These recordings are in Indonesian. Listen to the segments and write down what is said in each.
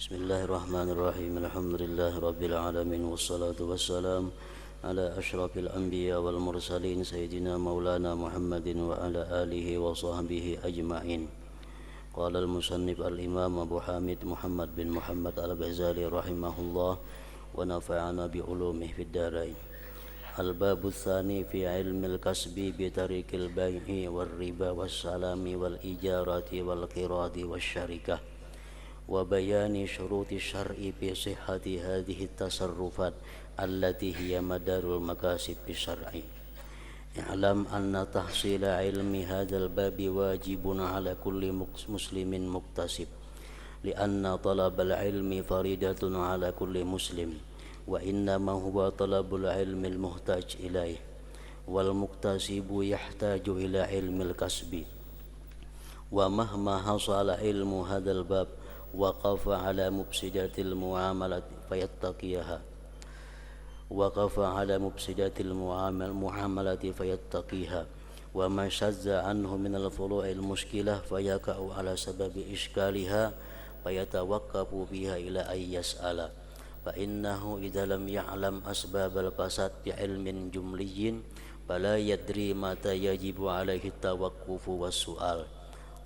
Bismillahirrahmanirrahim. Alhamdulillahirabbil alamin wassalatu wassalam ala asyrafil anbiya wal mursalin sayyidina maulana Muhammadin wa ala alihi wa sahbihi ajma'in. Qala al-musannif al-imam Abu Hamid Muhammad bin Muhammad al-Ghazali rahimahullah wa nafa'ana bi ulumihi fid dharain. Al-babu tsani fi ilmil kasbi bi tariqil bai'i wal riba was salami wal ijarati wal qiradi was syarikah wa bayani syuruti syar'i fi sihhati hadhihi tasarrufat allati hiya madarul makasib syar'i. I'lam anna tahsila ilmi hadzal babi wajibun ala kulli muslimin muktasib lianna talabal ilmi faridatun ala kulli muslim wa innama huwa talabul ilmi al-muhtaj ilaih wal muktasibu yahtaju ila ilmil kasbi wa mahma hasala ilmu hadzal bab waqafa ala mufsidatil muamalati fayattaqiyaha wa ma shazza anhu min al-furu'il mushkilah fayaqa'u ala sababi ishkaliha fayatawaqqafu biha ila ay yas'ala fa innahu idza lam ya'lam asbabal fasad bi ilmin jumliyyin fala yadri mata yajibu alaihi tawaqqufu was-su'al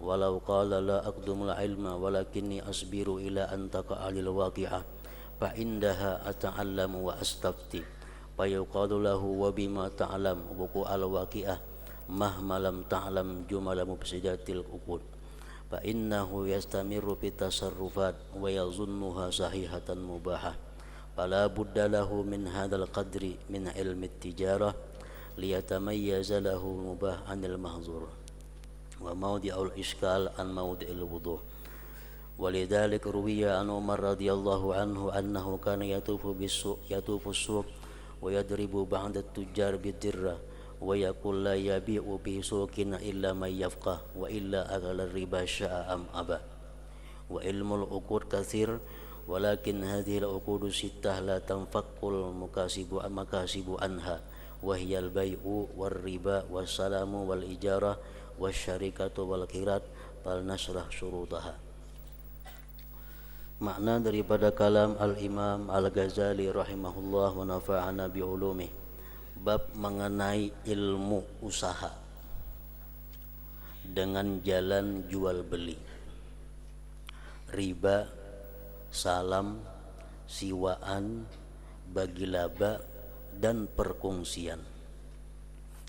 walau qala la aqdumul ilma walakinni asbiru ila an taqa'alil waqi'ah fa indaha ata'allamu wa astafti fa yuqalu lahu wa bima ta'lam wuqu'al waqi'ah mahma lam ta'lam jumala mufsidatil uqud fa innahu yastamiru fi tasarrufat wa yazunnuha sahihatan mubahah fala budda lahu min hadzal qadri min ilmi tijarah liyatamayyaza lahu mubah anil mahzur wa mawdi'ul iskal an mawdi'il wudu'. Walidhalika ruwiya an Umar radhiyallahu anhu annahu kana yatufu as-suq wa yadribu ba'da at-tujjar bid-dirra wa yaqul la yabi'u bi suqin illa man yafqah wa illa aghala riba sya'a am aba wa ilmul uqud katsir walakin hadhihi al-uqud sittah la tanfaqul makasibu anha wa hiya al-bai'u war riba was salamu wal ijarah wasyarikatu wal qirat fal nasrah syurutaha. Makna daripada kalam al-Imam Al-Ghazali rahimahullah wa nafa'ana bi ulumih, bab mengenai ilmu usaha dengan jalan jual beli, riba, salam, siwaan, bagi laba dan perkongsian,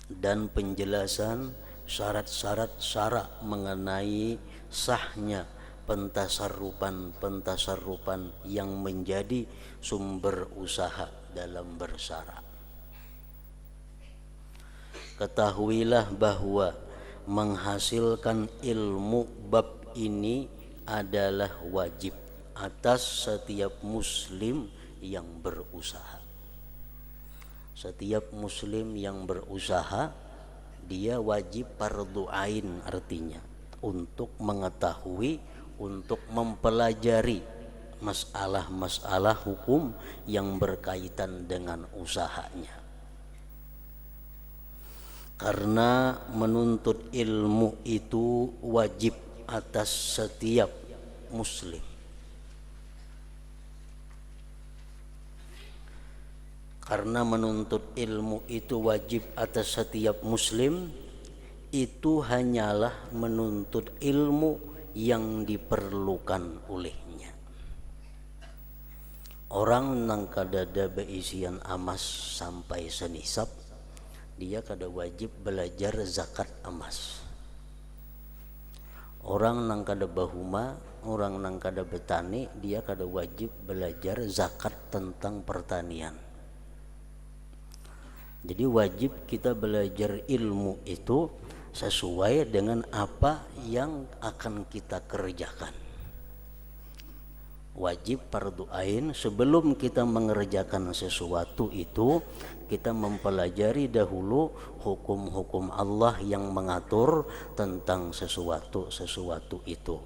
dan penjelasan syarat-syarat syara mengenai sahnya pentasarrufan yang menjadi sumber usaha dalam bersara. Ketahuilah bahwa menghasilkan ilmu bab ini adalah wajib atas setiap muslim yang berusaha. Setiap muslim yang berusaha dia wajib fardhu ain, artinya untuk mengetahui, untuk mempelajari masalah-masalah hukum yang berkaitan dengan usahanya. Karena menuntut ilmu itu wajib atas setiap muslim. Karena menuntut ilmu itu wajib atas setiap muslim, itu hanyalah menuntut ilmu yang diperlukan olehnya. Orang nang kadada beisian amas sampai senisab, dia kada wajib belajar zakat emas. Orang nang kada bahuma, orang nang kada betani, dia kada wajib belajar zakat tentang pertanian. Jadi wajib kita belajar ilmu itu sesuai dengan apa yang akan kita kerjakan. Wajib fardhu ain, sebelum kita mengerjakan sesuatu itu kita mempelajari dahulu hukum-hukum Allah yang mengatur tentang sesuatu itu.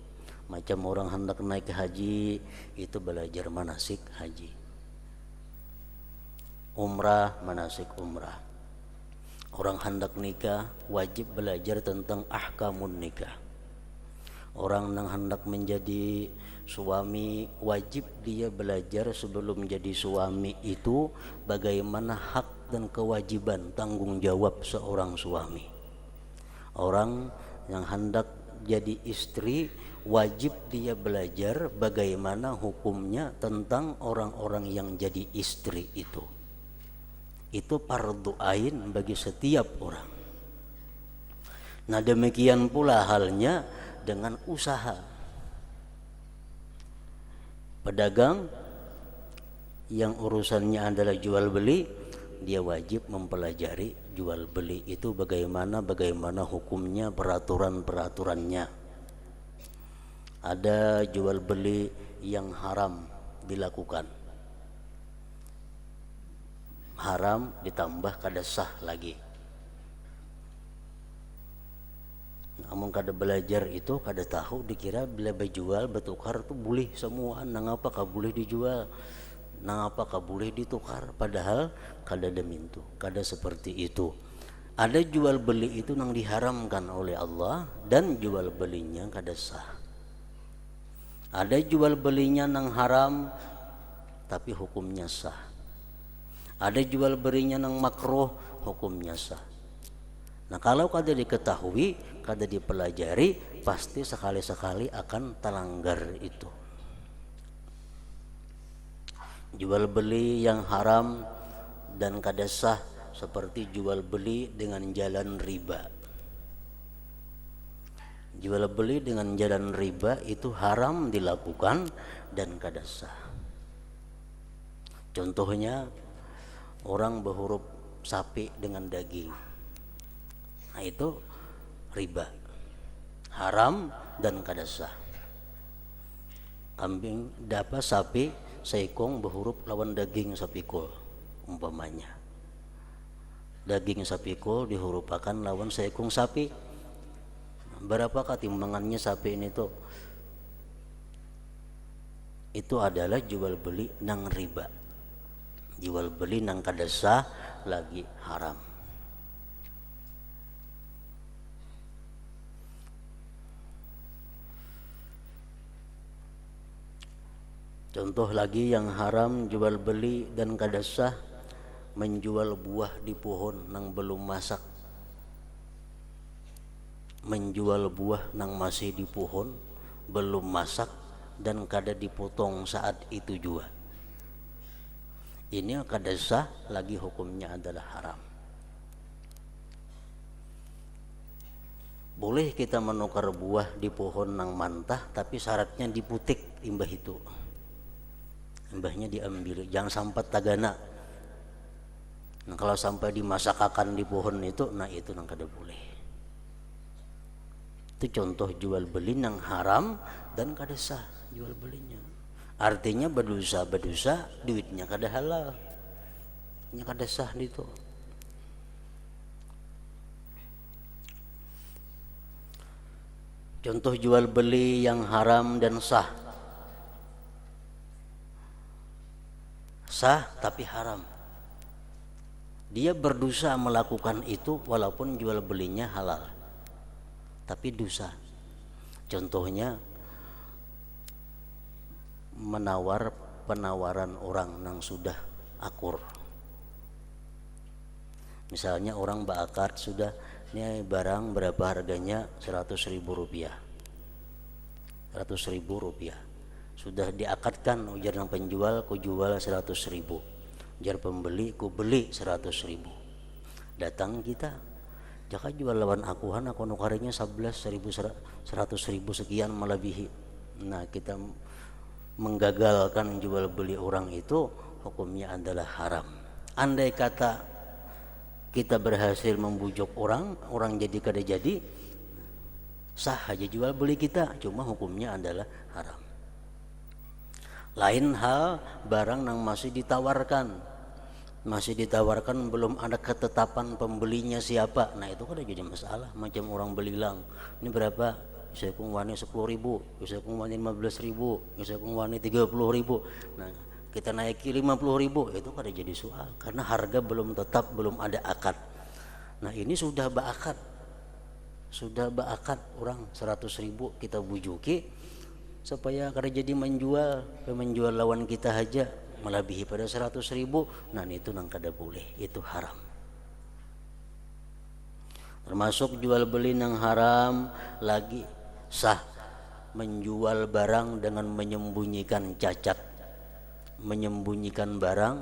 Macam orang hendak naik haji itu belajar manasik haji, umrah manasik umrah. Orang hendak nikah wajib belajar tentang ahkamun nikah. Orang yang hendak menjadi suami wajib dia belajar sebelum jadi suami itu bagaimana hak dan kewajiban tanggung jawab seorang suami. Orang yang hendak jadi istri wajib dia belajar bagaimana hukumnya tentang orang-orang yang jadi istri itu. Itu fardu ain bagi setiap orang. Nah, demikian pula halnya dengan usaha. Pedagang yang urusannya adalah jual beli, dia wajib mempelajari jual beli itu bagaimana hukumnya, peraturannya. Ada jual beli yang haram dilakukan, haram ditambah kada sah lagi. Namun kada belajar itu kada tahu, dikira bila berjual bertukar tuh boleh semua, nangapa ka boleh dijual, nangapa ka boleh ditukar, padahal kada demintu, kada seperti itu. Ada jual beli itu nang diharamkan oleh Allah dan jual belinya kada sah. Ada jual belinya nang haram tapi hukumnya sah. Ada jual belinya nang makruh, hukumnya sah. Nah, kalau kada diketahui, kada dipelajari, pasti sekali-sekali akan terlanggar itu. Jual beli yang haram dan kada sah seperti jual beli dengan jalan riba. Jual beli dengan jalan riba itu haram dilakukan dan kada sah. Contohnya orang berhuruf sapi dengan daging. Nah, itu riba, haram dan kada sah. Kambing dapat sapi seekong berhuruf lawan daging sapikul umpamanya. Daging sapikul dihurupakan lawan seekong sapi. Berapakah timbangannya sapi ini tuh? Itu adalah jual beli nang riba. Jual beli nang kada sah lagi haram. Contoh lagi yang haram jual beli dan kada sah, menjual buah di pohon nang belum masak. Menjual buah nang masih di pohon belum masak dan kada dipotong saat itu juga. Ini kada sah lagi, hukumnya adalah haram. Boleh kita menukar buah di pohon nang mantah tapi syaratnya diputik imbah itu. Imbahnya diambil, jangan sampai tagana. Nah, kalau sampai dimasakakan di pohon itu, nah itu nang kada boleh. Itu contoh jual beli nang haram dan kada sah jual belinya. Artinya berdosa, duitnya kada halal, nya kada sah itu. Contoh jual beli yang haram dan sah. Sah tapi haram. Dia berdosa melakukan itu walaupun jual belinya halal, tapi dosa. Contohnya menawar penawaran orang nang sudah akur. Misalnya orang berakad sudah, ini barang berapa harganya, 100.000 rupiah. 100.000 rupiah. Sudah diakadkan, ujar yang penjual ku jual 100.000, ujar pembeli ku beli 100.000. Datang kita, jaka jual lawan akuhan, aku nukarinya 11.000, 100.000 sekian melebihi. Nah, kita menggagalkan jual beli orang itu, hukumnya adalah haram. Andai kata kita berhasil membujuk orang jadi kada jadi, sah aja jual beli kita, cuma hukumnya adalah haram. Lain hal barang yang masih ditawarkan belum ada ketetapan pembelinya siapa, nah itu kan jadi masalah. Macam orang belilang, ini berapa, saya kung wani 10.000, saya kung wani 15.000, saya kung wani 30.000, nah kita naiki 50.000, itu kan jadi soal karena harga belum tetap, belum ada akad. Nah ini sudah berakad orang 100.000 kita bujuki, supaya kada jadi menjual lawan kita aja melebihi pada 100.000, nah itu nang kada boleh, itu haram. Termasuk jual beli nang haram lagi sah menjual barang dengan menyembunyikan cacat, menyembunyikan barang,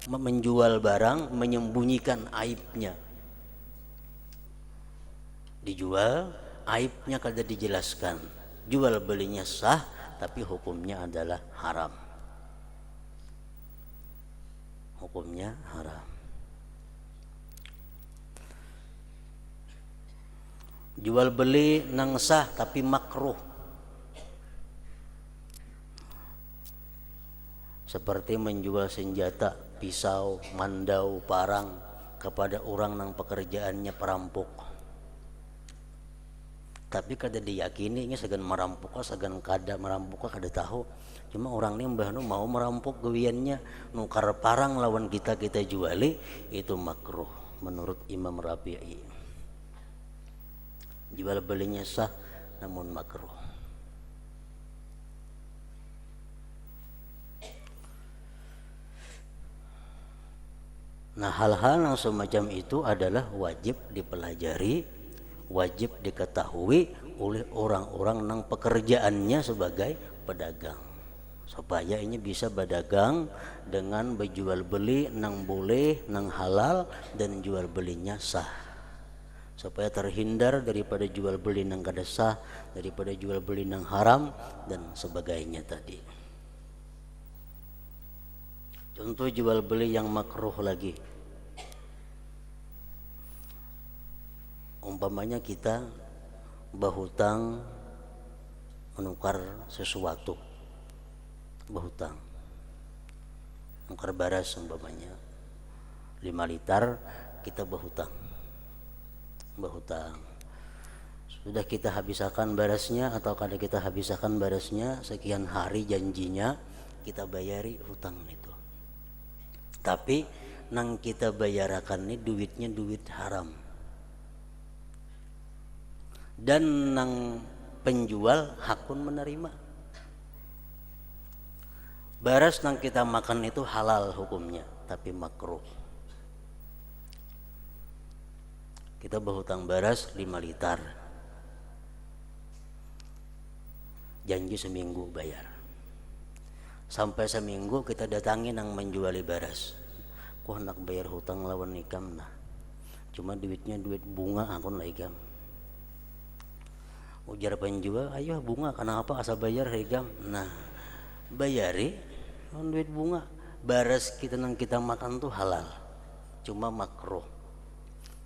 menjual barang menyembunyikan aibnya. Dijual, aibnya kada dijelaskan. Jual belinya sah, tapi hukumnya adalah haram. Hukumnya haram. Jual beli nang sah tapi makruh. Seperti menjual senjata, pisau, mandau, parang kepada orang nang pekerjaannya perampok. Tapi kada diyakini ini segan merampok, segan kada merampok, kada tahu. Cuma orang ini mbah mau merampok gawiannya nukar parang lawan kita juali, itu makruh menurut Imam Rafi'i. Jual belinya sah namun makruh. Nah, hal-hal yang semacam itu adalah wajib dipelajari, wajib diketahui oleh orang-orang yang pekerjaannya sebagai pedagang, supaya ini bisa berdagang dengan berjual beli nang boleh, nang halal, dan jual belinya sah, supaya terhindar daripada jual beli nang kada sah, daripada jual beli nang haram dan sebagainya tadi. Contoh jual beli yang makruh lagi, umpamanya kita berhutang menukar sesuatu, berhutang menukar baras umpamanya 5 liter, kita berhutang sudah kita habiskan barasnya atau kada kita habiskan barasnya, sekian hari janjinya kita bayari hutang itu. Tapi nang kita bayarakan ini duitnya duit haram, dan nang penjual hakun menerima. Baras nang kita makan itu halal hukumnya, tapi makruh. Kita berhutang baras 5 liter, janji seminggu bayar. Sampai seminggu kita datangi nang menjuali baras, ku hendak bayar hutang lawan ikam, nah cuma duitnya duit bunga akun lah ikam. Ujar penjual, ayo bunga kenapa asa bayar ikam, nah bayari duit bunga. Baras kita nang kita makan tuh halal, cuma makruh.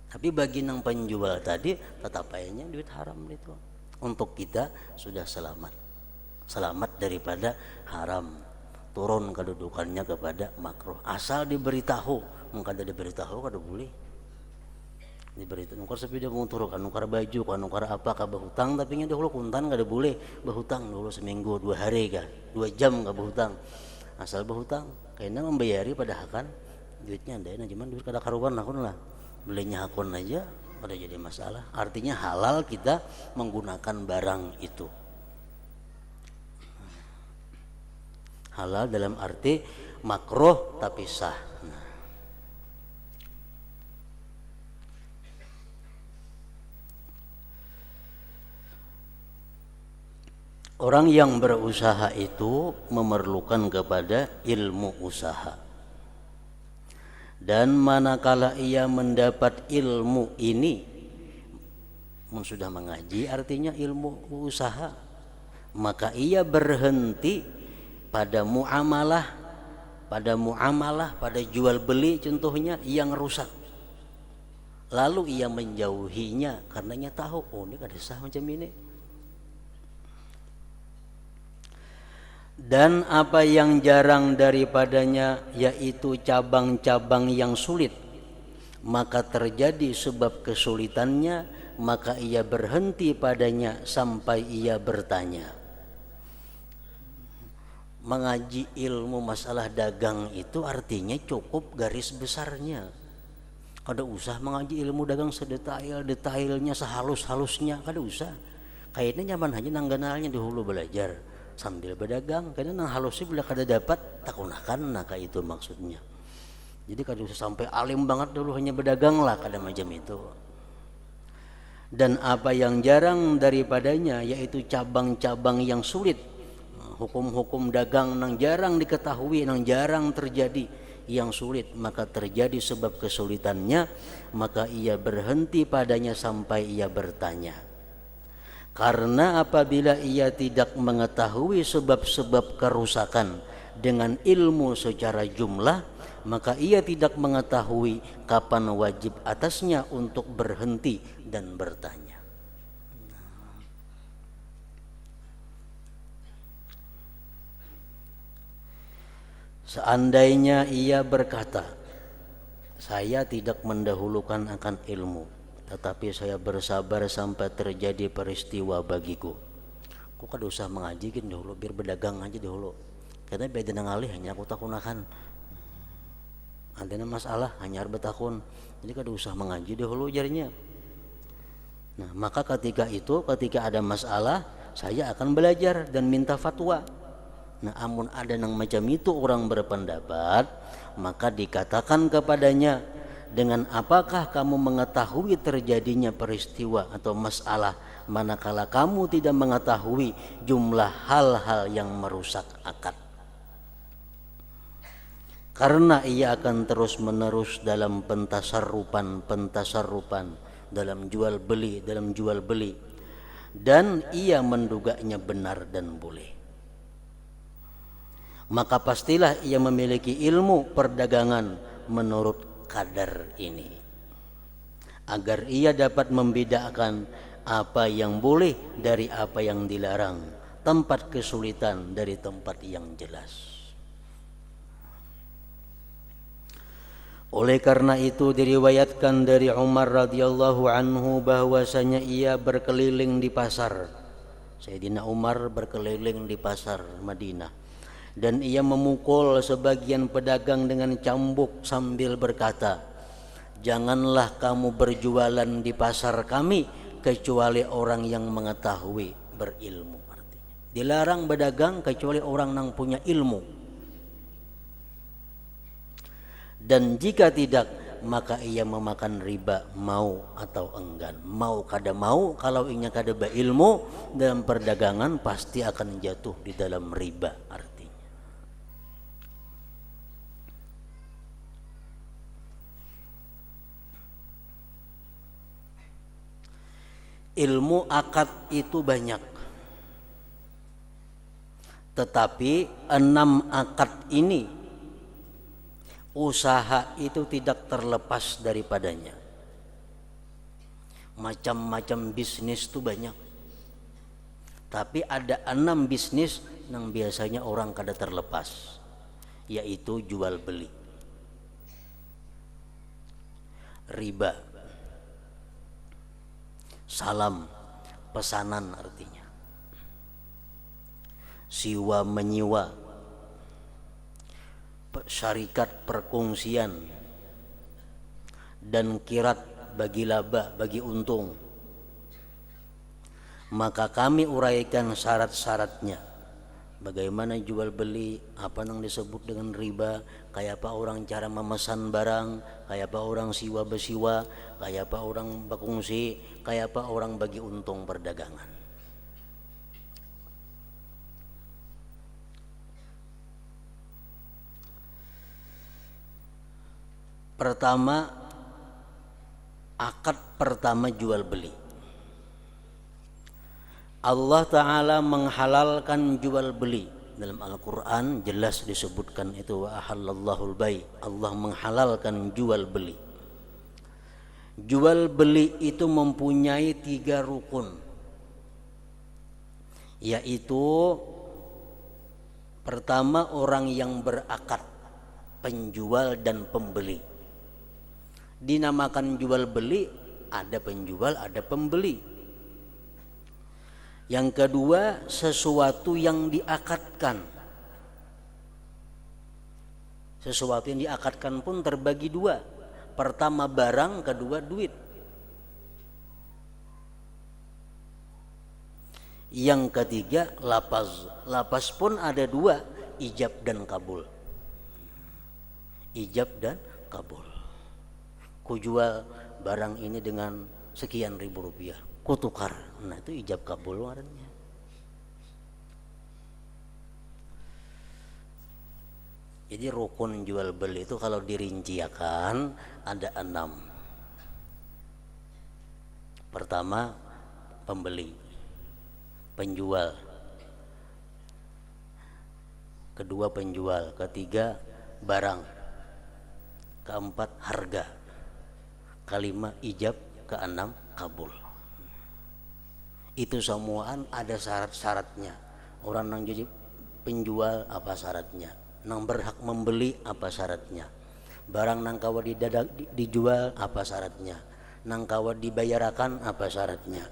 Tapi bagi nang penjual tadi tetap ayahnya duit haram itu. Untuk kita sudah selamat daripada haram, turun kedudukannya kepada makruh. Asal diberitahu, kada diberitahu kada boleh. Diberitahu nukar sepeda motor, kan nukar baju, kan nukar apa, kan berhutang, tapi nya dahulu kuntan kada boleh. Berhutang dulu seminggu 2 hari kan, 2 jam ka berhutang. Asal berhutang, kayaknya membayari pada hakan duitnya ada, cuman duit kada karuan akun lah. Belinya akun aja kada jadi masalah. Artinya halal kita menggunakan barang itu. Halal dalam arti makruh tapi sah. Nah. Orang yang berusaha itu memerlukan kepada ilmu usaha. Dan manakala ia mendapat ilmu ini, sudah mengaji artinya ilmu usaha, maka ia berhenti pada muamalah, pada jual beli contohnya yang rusak. Lalu ia menjauhinya karenanya tahu, oh ini kada sah macam ini. Dan apa yang jarang daripadanya yaitu cabang-cabang yang sulit, maka terjadi sebab kesulitannya, maka ia berhenti padanya sampai ia bertanya. Mengaji ilmu masalah dagang itu artinya cukup garis besarnya. Kada usah mengaji ilmu dagang sedetail-detailnya, sehalus-halusnya, kada usah. Kayaknya nyaman aja nang ganalnya dahulu belajar sambil berdagang, karena nang halusnya bila kada dapat takunakan, nah kayak itu maksudnya. Jadi kada usah sampai alim banget dulu hanya berdagang lah, kada macam itu. Dan apa yang jarang daripadanya yaitu cabang-cabang yang sulit, hukum-hukum dagang nang jarang diketahui, nang jarang terjadi, yang sulit, maka terjadi sebab kesulitannya, maka ia berhenti padanya sampai ia bertanya. Karena apabila ia tidak mengetahui sebab-sebab kerusakan dengan ilmu secara jumlah, maka ia tidak mengetahui kapan wajib atasnya untuk berhenti dan bertanya. Seandainya ia berkata, saya tidak mendahulukan akan ilmu, tetapi saya bersabar sampai terjadi peristiwa bagiku. Kok kada usah mengaji kan dahulu, biar berdagang aja dahulu. Karena beda nang alih hanya aku takunakan. Ada masalah hanya bertakun. Jadi kada usah mengaji dahulu jarinya. Nah, maka ketika ada masalah, saya akan belajar dan minta fatwa. Nah, amun ada nang macam itu orang berpendapat, maka dikatakan kepadanya, dengan apakah kamu mengetahui terjadinya peristiwa atau masalah manakala kamu tidak mengetahui jumlah hal-hal yang merusak akad? Karena ia akan terus menerus dalam pentasarrupan, dalam jual beli, dan ia menduganya benar dan boleh. Maka pastilah ia memiliki ilmu perdagangan menurut kadar ini, agar ia dapat membedakan apa yang boleh dari apa yang dilarang, tempat kesulitan dari tempat yang jelas. Oleh karena itu diriwayatkan dari Umar radhiyallahu anhu bahwasanya ia berkeliling di pasar. Sayyidina Umar berkeliling di pasar Madinah, dan ia memukul sebagian pedagang dengan cambuk sambil berkata, janganlah kamu berjualan di pasar kami kecuali orang yang mengetahui, berilmu. Artinya dilarang berdagang kecuali orang yang punya ilmu. Dan jika tidak, maka ia memakan riba, mau atau enggan. Mau kada mau, kalau inya kada berilmu dalam perdagangan, pasti akan jatuh di dalam riba artinya. Ilmu akad itu banyak, tetapi 6 akad ini usaha itu tidak terlepas daripadanya. Macam-macam bisnis itu banyak, tapi ada 6 bisnis yang biasanya orang kada terlepas, yaitu jual beli, riba, salam, pesanan artinya, siwa menyiwa, syarikat perkongsian, dan kirat bagi laba, bagi untung. Maka kami uraikan syarat-syaratnya. Bagaimana jual beli, apa yang disebut dengan riba, kayak apa orang cara memesan barang, kayak apa orang siwa besiwa, kayak apa orang berkongsi, kayak apa orang bagi untung perdagangan. Pertama, akad pertama jual beli. Allah Ta'ala menghalalkan jual beli. Dalam Al-Quran jelas disebutkan itu, wa ahallallahul bai'. Allah menghalalkan jual beli. Jual beli itu mempunyai 3 rukun, yaitu pertama orang yang berakad, penjual dan pembeli. Dinamakan jual beli, ada penjual ada pembeli. Yang kedua, sesuatu yang diakadkan. Sesuatu yang diakadkan pun terbagi 2. Pertama barang, kedua duit. Yang ketiga lapaz. Lapaz pun ada dua, ijab dan kabul. Ijab dan kabul. Ku jual barang ini dengan sekian ribu rupiah, ku tukar. Nah itu ijab kabul warnanya. Jadi rukun jual beli itu kalau dirinciakan ada 6. Pertama pembeli, penjual. Kedua penjual, ketiga barang, keempat harga, kelima ijab, keenam kabul. Itu semuaan ada syarat-syaratnya. Orang nang jadi penjual apa syaratnya, nang berhak membeli apa syaratnya, barang nang kawa dijual apa syaratnya, nang kawa dibayarakan apa syaratnya,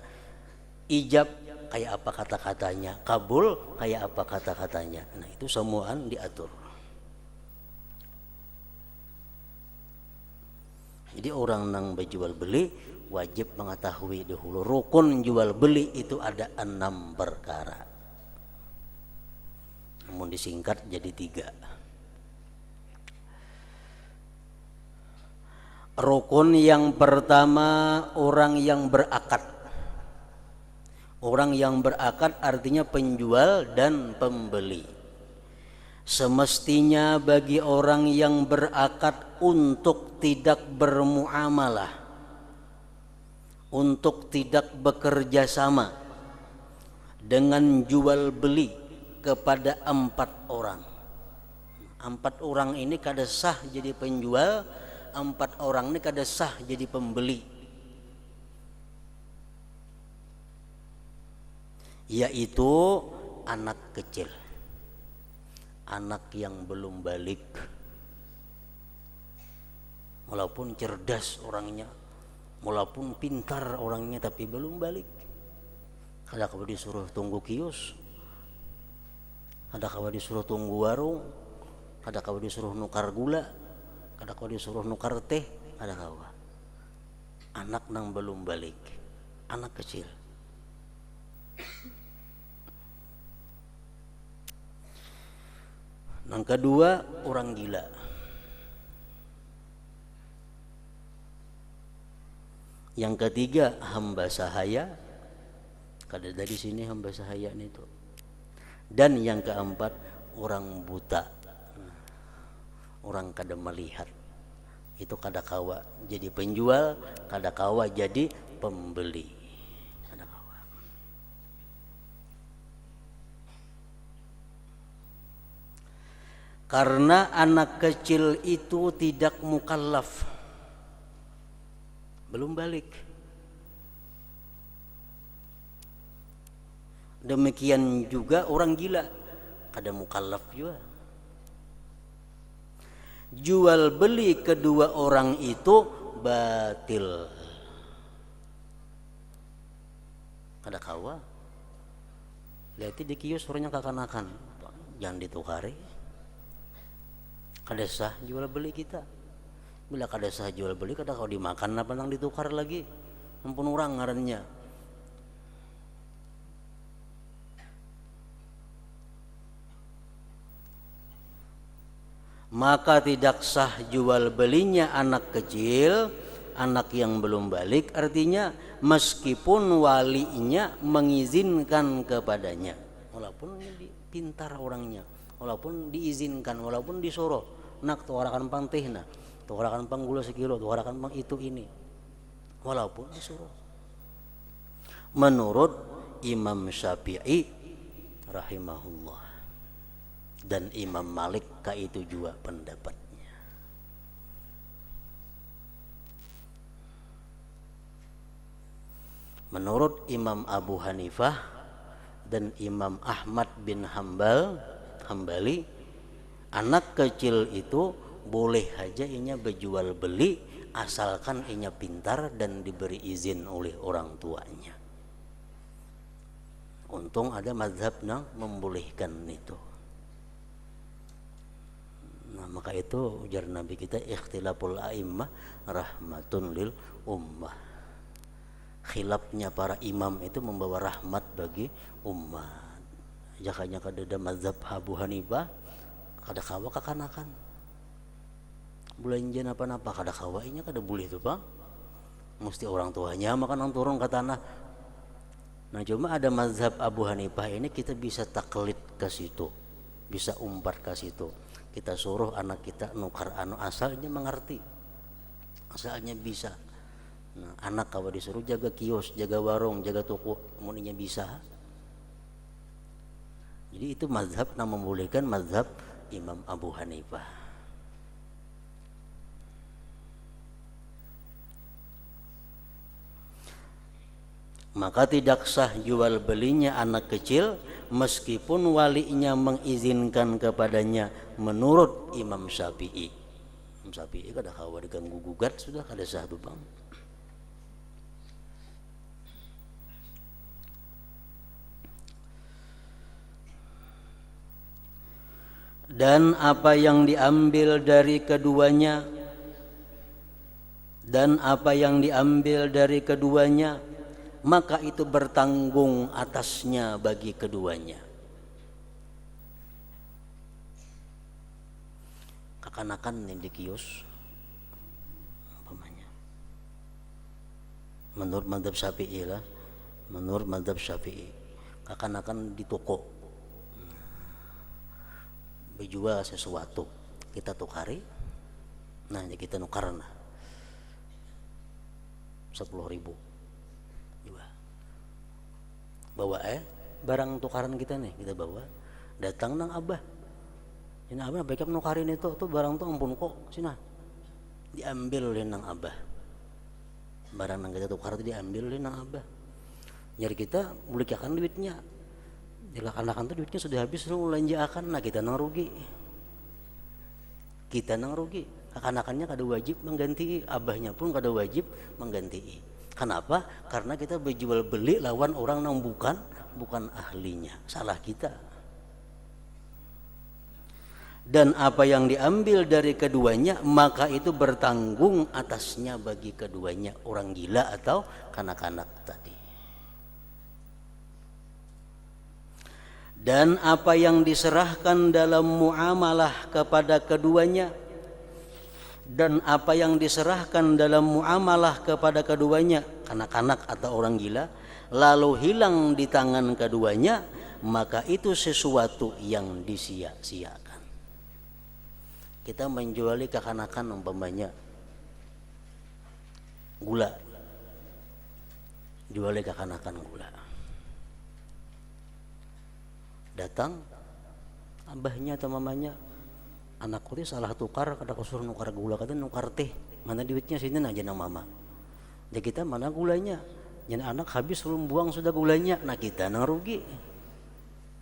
ijab kayak apa kata-katanya, kabul kayak apa kata-katanya. Nah itu semuaan diatur. Jadi orang nang berjual beli wajib mengetahui dahulu rukun jual beli itu ada 6 perkara. Namun disingkat jadi 3. Rukun yang pertama orang yang berakad. Orang yang berakad artinya penjual dan pembeli. Semestinya bagi orang yang berakad untuk tidak bermuamalah, untuk tidak bekerja sama dengan jual beli kepada 4 orang. 4 orang ini kada sah jadi penjual, 4 orang ini kada sah jadi pembeli. Yaitu anak kecil, anak yang belum balik, walaupun cerdas orangnya, walaupun pintar orangnya, tapi belum balik. Kada kawa disuruh tunggu kios, kada kawa disuruh tunggu warung, kada kawa disuruh nukar gula, kada kawa disuruh nukar teh, kada kawa. Anak nang belum balik, anak kecil. Yang kedua orang gila. Yang ketiga hamba sahaya. Kada dari sini hamba sahaya itu. Dan yang keempat orang buta. Orang kada melihat. Itu kada kawa jadi penjual, kada kawa jadi pembeli. Karena anak kecil itu tidak mukallaf, belum balik. Demikian juga orang gila, kada mukallaf juga. Jual beli kedua orang itu batil, kada kawa. Lihat di kios orangnya kakanakan, jangan ditukari. Kada sah jual beli kita. Bila kada sah jual beli, kada kau dimakan apa nang ditukar lagi. Ampun orang ngarannya. Maka tidak sah jual belinya anak kecil, anak yang belum balik, artinya meskipun walinya mengizinkan kepadanya, walaupun pintar orangnya, walaupun diizinkan, walaupun disuruh, nak tuarakan pang teh, nak tuarakan pang gula sekilo, tuarakan pang itu ini, walaupun disuruh. Menurut Imam Syafi'i rahimahullah dan Imam Malik itu juga pendapatnya. Menurut Imam Abu Hanifah dan Imam Ahmad bin Hambali, anak kecil itu boleh aja inya berjual beli asalkan inya pintar dan diberi izin oleh orang tuanya. Untung ada mazhab yang membolehkan itu. Nah, maka itu ujar Nabi kita, ikhtilaful a'immah rahmatun lil ummah. Khilafnya para imam itu membawa rahmat bagi umat. Jakanya kada mazhab Abu Hanifah kada kawa kakanakan bulanjan apa-apa kada kawainya kada boleh tuh bang, mesti orang tuanya makan turun ke tanah. Nah cuma ada mazhab Abu Hanifah ini kita bisa taklid ke situ, bisa umpat ke situ. Kita suruh anak kita nukar anu asalnya mengerti, asalnya bisa. Nah, anak kalau disuruh jaga kios, jaga warung, jaga toko, muninya bisa. Jadi itu mazhab yang membolehkan mazhab Imam Abu Hanifah. Maka tidak sah jual belinya anak kecil meskipun walinya mengizinkan kepadanya menurut Imam Syafi'i. Imam Syafi'i kada kawa diganggu gugat sudah kada sah tuh bang. Dan apa yang diambil dari keduanya maka itu bertanggung atasnya bagi keduanya. Kakanakan nih di kios umpamanya menurut mazhab Syafi'i lah, menurut mazhab Syafi'i kakanakan di toko berjual sesuatu kita tukari, nah jadi kita nukar nah 10.000 jual, bawa barang tukaran kita nih kita bawa, datang nang abah, ini abah backup nukarin itu tuh barang tuh ampun kok sini diambil oleh nang abah, barang nang kita tukar itu diambil oleh nang abah, nyari kita belikan duitnya. Anak-anak tuh duitnya sudah habis lu lanjakan, nah kita nang rugi. Anak-anaknya kada wajib mengganti, abahnya pun kada wajib mengganti. Kenapa? Karena kita berjual beli lawan orang yang bukan ahlinya, salah kita. Dan apa yang diambil dari keduanya maka itu bertanggung atasnya bagi keduanya, orang gila atau kanak-kanak tadi. Dan apa yang diserahkan dalam muamalah kepada keduanya kanak-kanak atau orang gila lalu hilang di tangan keduanya, maka itu sesuatu yang disia-siakan. Kita menjuali kekanakan umpamanya gula, juali kekanakan gula, datang abahnya atau mamanya, anakku teh salah tukar, kada kusuruh nukar gula, kata nukar teh, mana duitnya sini aja nang mama. Jadi kita mana gulanya, jadi anak habis belum buang sudah gulanya, nah kita nang rugi.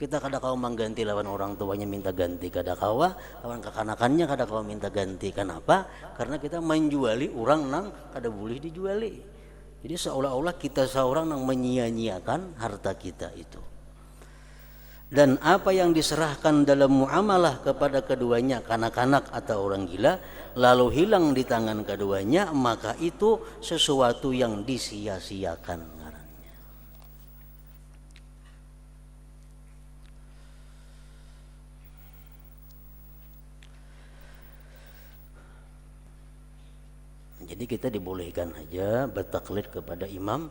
Kita kada kau mengganti lawan orang tuanya minta ganti, kada kawa lawan kekanakannya kada kau minta ganti. Kenapa? Karena kita menjuali orang nang kada boleh dijuali. Jadi seolah-olah kita seorang nang menyia-nyiakan harta kita itu. Dan apa yang diserahkan dalam muamalah kepada keduanya kanak-kanak atau orang gila lalu hilang di tangan keduanya, maka itu sesuatu yang disia-siakan ngarannya. Jadi kita dibolehkan aja bertaklid kepada Imam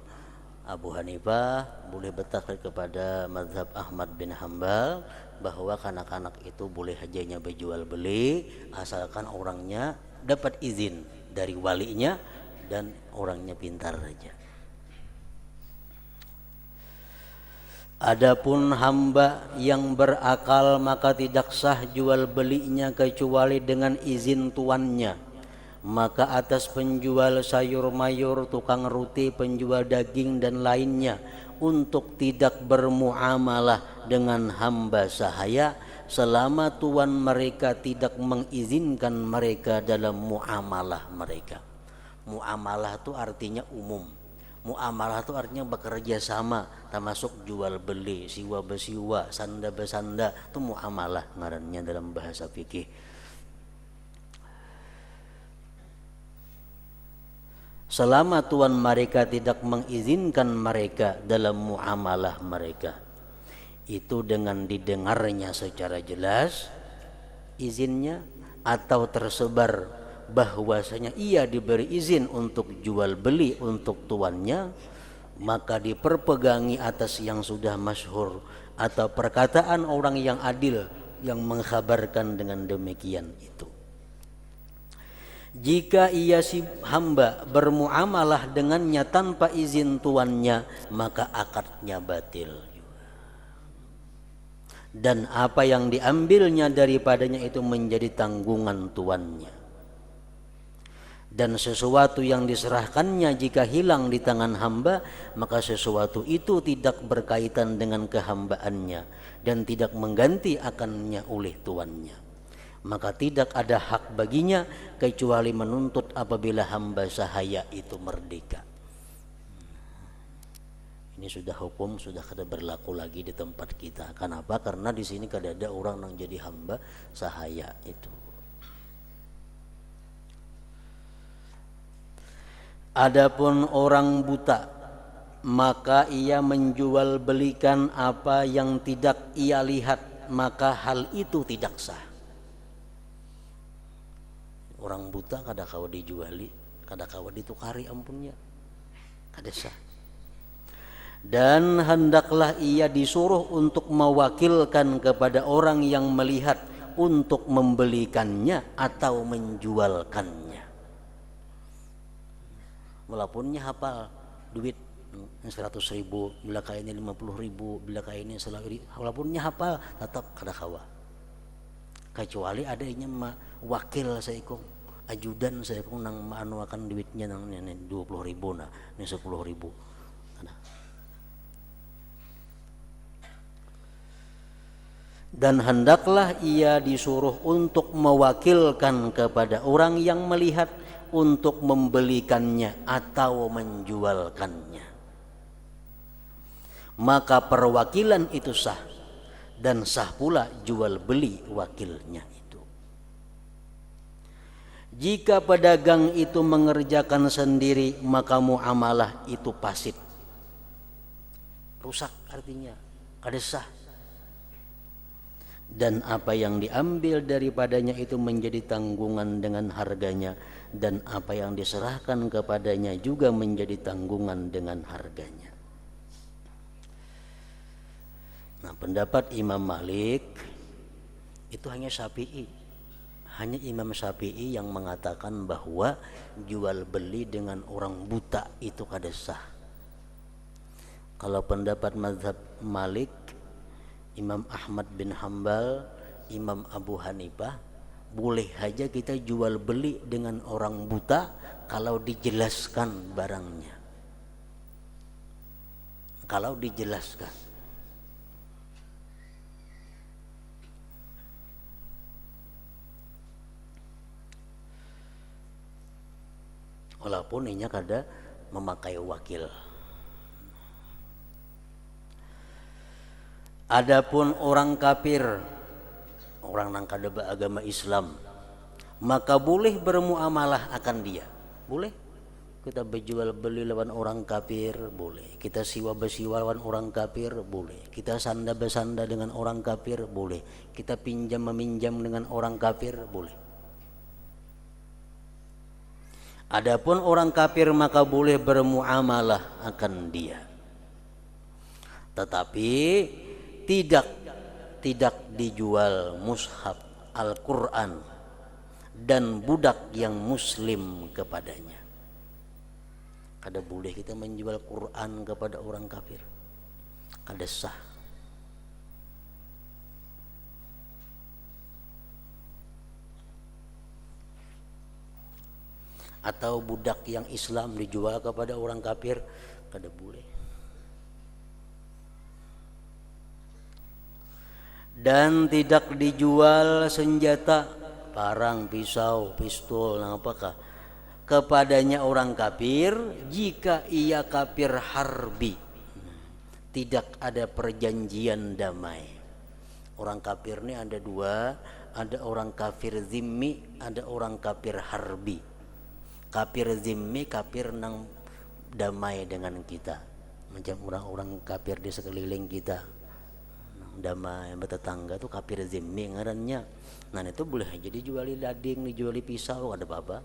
Abu Hanifah, boleh bertaklid kepada mazhab Ahmad bin Hambal bahwa kanak-kanak itu boleh hajanya berjual beli asalkan orangnya dapat izin dari walinya dan orangnya pintar saja. Adapun hamba yang berakal maka tidak sah jual belinya kecuali dengan izin tuannya. Maka atas penjual sayur mayur, tukang roti, penjual daging dan lainnya untuk tidak bermuamalah dengan hamba sahaya selama tuan mereka tidak mengizinkan mereka dalam muamalah mereka. Muamalah itu artinya umum. Muamalah itu artinya bekerja sama, termasuk jual beli, siwa besiwa, sanda besanda, itu muamalah ngarannya dalam bahasa fikih. selama tuan mereka tidak mengizinkan mereka dalam muamalah mereka. Itu dengan didengarnya secara jelas izinnya, atau tersebar bahwasanya ia diberi izin untuk jual beli untuk tuannya, maka diperpegangi atas yang sudah masyhur atau perkataan orang yang adil yang mengkhabarkan dengan demikian itu. Jika ia si hamba bermuamalah dengannya tanpa izin tuannya, maka akadnya batil. Dan apa yang diambilnya daripadanya itu menjadi tanggungan tuannya. Dan sesuatu yang diserahkannya jika hilang di tangan hamba, maka sesuatu itu tidak berkaitan dengan kehambaannya dan tidak mengganti akannya oleh tuannya. Maka tidak ada hak baginya kecuali menuntut apabila hamba sahaya itu merdeka. Ini sudah hukum, sudah kada berlaku lagi di tempat kita. Kenapa? Karena di sini kada ada orang yang jadi hamba sahaya itu. Adapun orang buta, maka ia menjual belikan apa yang tidak ia lihat, maka hal itu tidak sah. Orang buta kada kawa dijuali, kada kawa ditukari ampunnya, kada sah. Dan hendaklah ia disuruh untuk mewakilkan kepada orang yang melihat untuk membelikannya atau menjualkannya. Walaupun hafal duit 100.000, bila kaya ini 50.000, bila kaya ini 100.000, walaupun hafal tetap kada kawa. Kecuali ada yang wakil saikong, ajudan saikong nang maanuakan duitnya nang 20.000 nah, ini 10.000. Dan hendaklah ia disuruh untuk mewakilkan kepada orang yang melihat untuk membelikannya atau menjualkannya. Maka perwakilan itu sah, dan sah pula jual beli wakilnya itu. Jika pedagang itu mengerjakan sendiri, maka muamalah itu fasid, rusak artinya, kada sah. Dan apa yang diambil daripadanya itu menjadi tanggungan dengan harganya, dan apa yang diserahkan kepadanya juga menjadi tanggungan dengan harganya. Nah, pendapat Imam Malik itu hanya Syafi'i. Hanya Imam Syafi'i yang mengatakan bahwa jual beli dengan orang buta itu kada sah. Kalau pendapat mazhab Malik, Imam Ahmad bin Hambal, Imam Abu Hanifah, boleh saja kita jual beli dengan orang buta kalau dijelaskan barangnya. Kalau dijelaskan. Walaupun inya kada memakai wakil. Adapun orang kafir, orang nang kada beragama Islam, maka boleh bermuamalah akan dia. Boleh kita berjual beli lawan orang kafir, boleh. Kita siwa bersiwa lawan orang kafir, boleh. Kita sanda bersanda dengan orang kafir, boleh. Kita pinjam meminjam dengan orang kafir, boleh. Adapun orang kafir maka boleh bermuamalah akan dia. Tetapi tidak dijual mushaf Al-Quran dan budak yang muslim kepadanya. Kada boleh kita menjual Quran kepada orang kafir, kada sah. Atau budak yang Islam dijual kepada orang kafir, kada boleh. Dan tidak dijual senjata, parang, pisau, pistol, apakah kepadanya orang kafir jika ia kafir harbi, tidak ada perjanjian damai. Orang kafir ini ada dua, ada orang kafir zimmi, ada orang kafir harbi. Kafir zimmi, kafir nang damai dengan kita, macam orang-orang kafir di sekeliling kita, damai bertetangga tuh kafir zimmi ngarannya. Nah itu boleh jadi juali daging, dijuali pisau, ada apa-apa.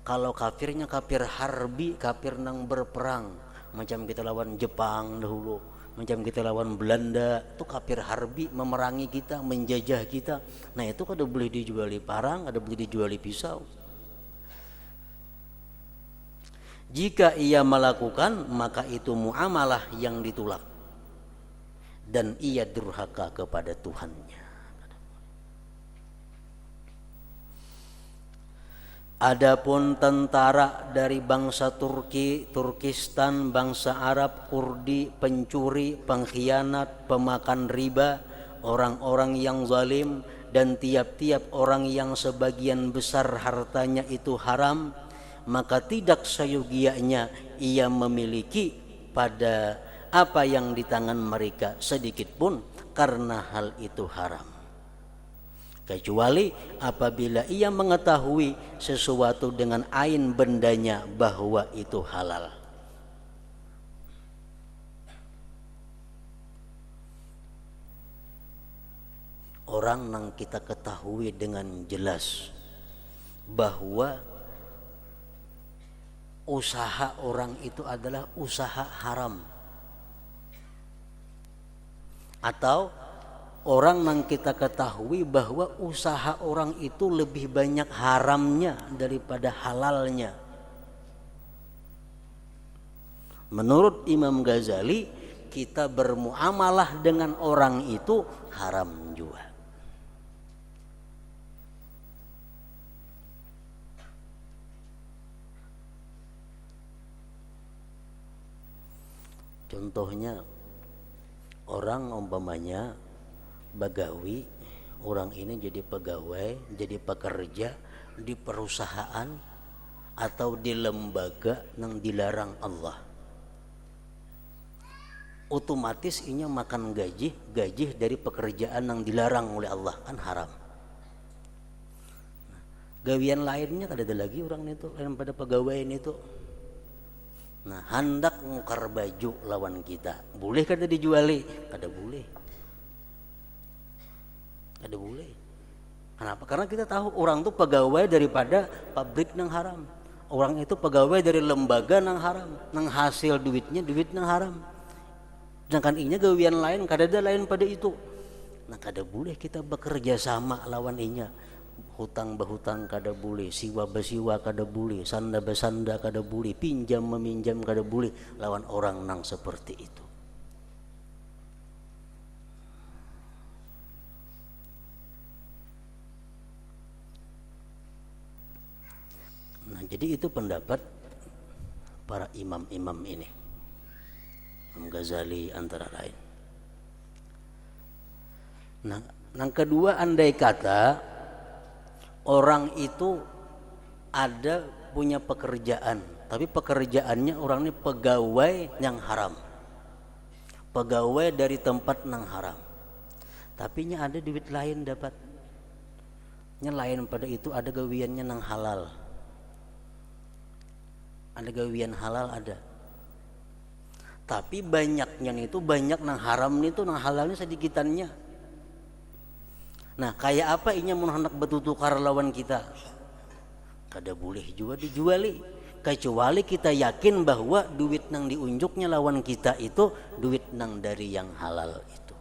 Kalau kafirnya kafir harbi, kafir nang berperang, macam kita lawan Jepang dahulu, macam kita lawan Belanda, itu kafir harbi, memerangi kita, menjajah kita. Nah itu kada boleh dijuali parang, kada boleh dijuali pisau. Jika ia melakukan, maka itu muamalah yang ditolak dan ia durhaka kepada Tuhannya. Adapun tentara dari bangsa Turki, Turkistan, bangsa Arab, Kurdi, pencuri, pengkhianat, pemakan riba, orang-orang yang zalim, dan tiap-tiap orang yang sebagian besar hartanya itu haram, maka tidak seyogianya ia memiliki pada apa yang di tangan mereka sedikit pun, karena hal itu haram, kecuali apabila ia mengetahui sesuatu dengan ain bendanya bahwa itu halal. Orang yang kita ketahui dengan jelas bahwa usaha orang itu adalah usaha haram, atau orang yang kita ketahui bahwa usaha orang itu lebih banyak haramnya daripada halalnya. Menurut Imam Ghazali, kita bermuamalah dengan orang itu haram juga. Contohnya, orang umpamanya bagawi, orang ini jadi pegawai, jadi pekerja di perusahaan atau di lembaga yang dilarang Allah. Otomatis inya makan gaji dari pekerjaan yang dilarang oleh Allah, kan haram. Gawian lainnya kada ada lagi orang itu lain pada pegawai itu. Nah, hendak ngukar baju lawan kita, boleh kada dijuali? Kada boleh. Kada boleh. Kenapa? Karena kita tahu orang itu pegawai daripada pabrik nang haram. Orang itu pegawai dari lembaga nang haram, nang hasil duitnya duit nang haram. Sedangkan inya gawian lain, kada ada lain pada itu. Nah, kada boleh kita bekerja sama lawan inya. Hutang berhutang kada boleh, siwa bersiwa kada boleh, sanda bersanda kada boleh, pinjam meminjam kada boleh lawan orang nang seperti itu. Nah, jadi itu pendapat para imam-imam ini, Imam Ghazali antara lain. Nah, yang kedua, andai kata orang itu ada punya pekerjaan, tapi pekerjaannya orang ini pegawai yang haram, pegawai dari tempat yang haram, tapi nya ada duit lain dapat, nya lain pada itu ada gawiannya yang halal, ada gawian halal ada, tapi banyaknya itu banyak yang haram itu, yang halalnya sedikitannya. Nah, kayak apa inya mun hendak bertukar lawan kita? Kada boleh juga dijuali, kecuali kita yakin bahwa duit nang diunjuknya lawan kita itu duit nang dari yang halal itu.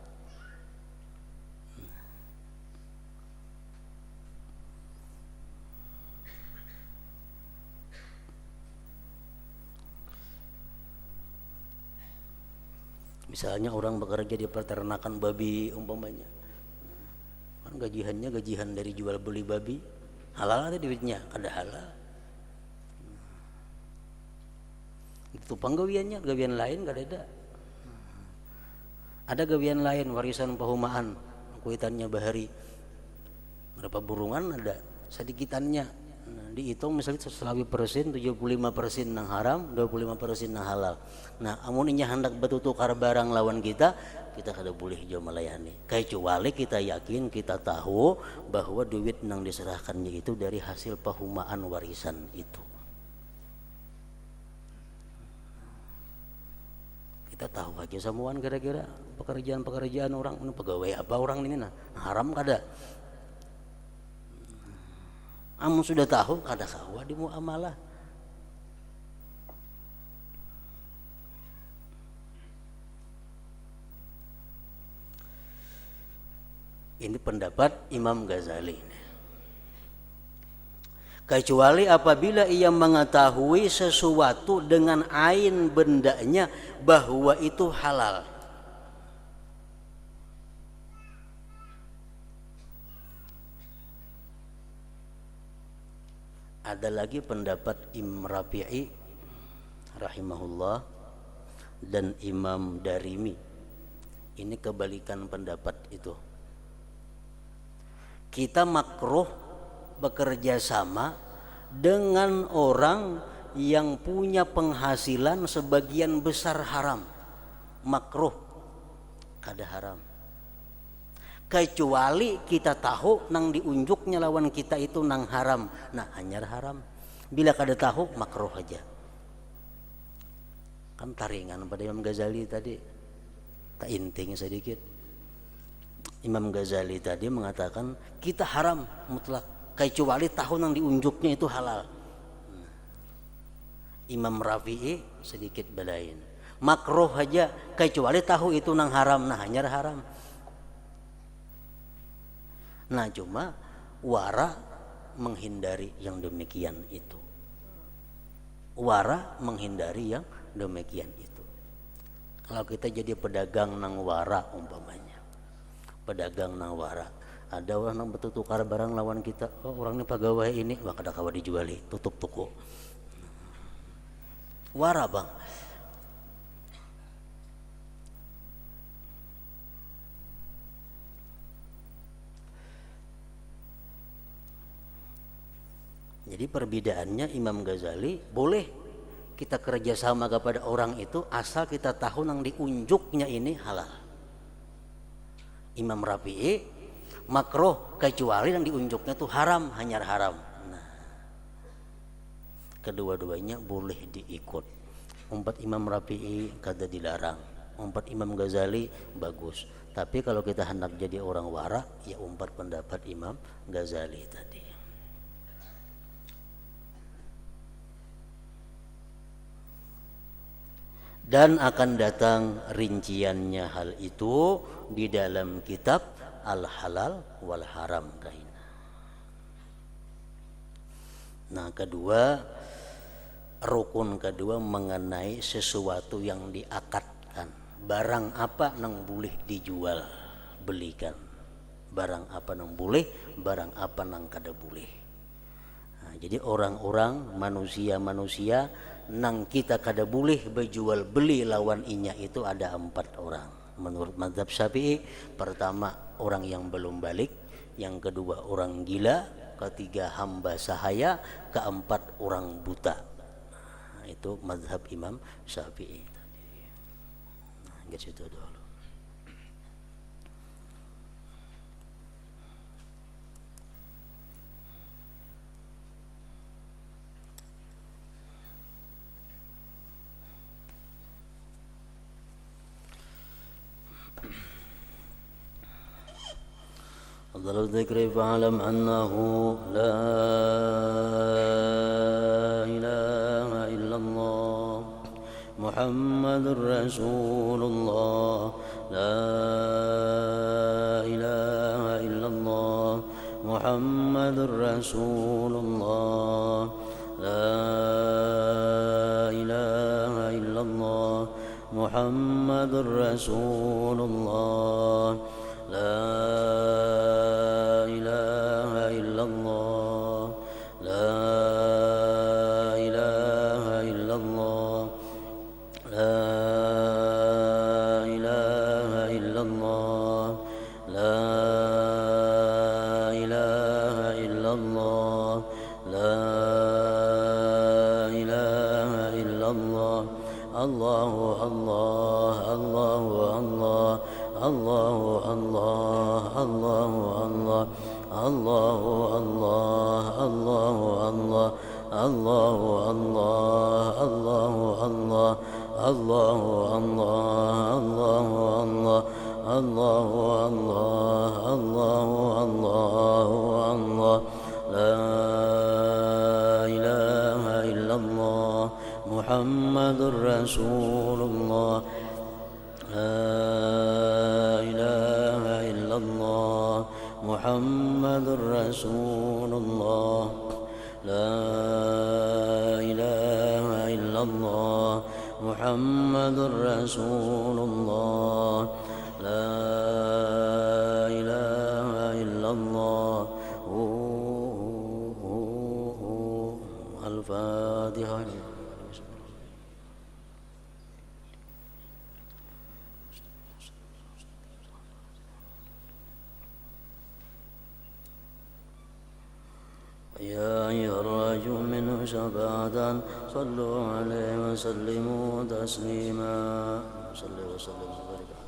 Misalnya orang bekerja di peternakan babi umpamanya, kan gajihannya gajihan dari jual beli babi, halal ada duitnya? Kada halal. Itu penggawiannya, gawian lain kada ada. Ada gawian lain, warisan pahumaan, kuitannya bahari, berapa burungan ada sedikitannya. Nah, dihitung misalnya 100%, 75% yang haram, 25% yang halal. Nah, amun inya hendak bertukar barang lawan kita kada boleh jauh melayani, kecuali kita yakin, kita tahu bahwa duit yang diserahkannya itu dari hasil pahumaan warisan itu. Kita tahu aja samuan kira-kira pekerjaan orang, pegawai apa orang ini nah haram kada. Amun sudah tahu kada sawa di muamalah. Ini pendapat Imam Ghazali. Kecuali apabila ia mengetahui sesuatu dengan ain bendanya bahwa itu halal. Ada lagi pendapat Imam Rafi'i rahimahullah dan Imam Darimi. Ini kebalikan pendapat itu. Kita makruh bekerja sama dengan orang yang punya penghasilan sebagian besar haram. Makruh, kada haram. Kecuali kita tahu nang diunjuknya lawan kita itu nang haram, nah hanyar haram. Bila kada tahu makruh aja. Kan taringan pada Imam Ghazali tadi, tak inting sedikit. Imam Ghazali tadi mengatakan kita haram mutlak, kecuali tahu nang diunjuknya itu halal. Imam Rafi'i sedikit belain, makruh aja kecuali tahu itu nang haram, nah hanyar haram. Nah cuma wara menghindari yang demikian itu. Wara menghindari yang demikian itu. Kalau kita jadi pedagang nang wara umpamanya, pedagang nang wara, ada orang nang betul tukar barang lawan kita, oh orang ini pegawai ini, wah kada kawa dijuali, tutup toko. Wara bang. Jadi perbedaannya Imam Ghazali boleh kita kerjasama kepada orang itu asal kita tahu nang diunjuknya ini halal. Imam Rafi'i makruh kecuali yang diunjuknya itu haram, hanyar haram. Nah, kedua-duanya boleh diikut. Umpat Imam Rafi'i kada dilarang, umpat Imam Ghazali bagus. Tapi kalau kita hendak jadi orang wara, ya umpat pendapat Imam Ghazali tadi. Dan akan datang rinciannya hal itu di dalam kitab Al-Halal wal Haram kaina. Nah kedua, rukun kedua mengenai sesuatu yang diakadkan. Barang apa nang boleh dijual belikan, barang apa nang boleh, barang apa nang kada boleh. Nah, jadi orang-orang manusia nang kita kada boleh berjual beli lawan inya itu ada 4 orang. Menurut mazhab Syafi'i, pertama orang yang belum balik, yang kedua orang gila, ketiga hamba sahaya, keempat orang buta. Nah, itu mazhab Imam Syafi'i. Nah, gitu dulu. أفضل الذكر فاعلم أنه لا إله إلا الله محمد رسول الله لا إله إلا الله محمد رسول الله لا إله إلا الله محمد رسول الله لا إله إلا الله لا إله إلا الله لا إله إلا الله لا إله إلا الله لا إله إلا الله الله الله الله الله الله الله الله الله الله الله الله الله الله الله الله الله الله الله الله الله الله الله الله الله الله لا إله إلا الله محمد رسول الله لا إله إلا الله محمد رسول الله لا إله إلا الله محمد رسول الله لا إله إلا الله الفاتحة. يا أيها الرجل منه شفاعة صلوا عليه وسلموا تسليما. صلى وسلم وبارك.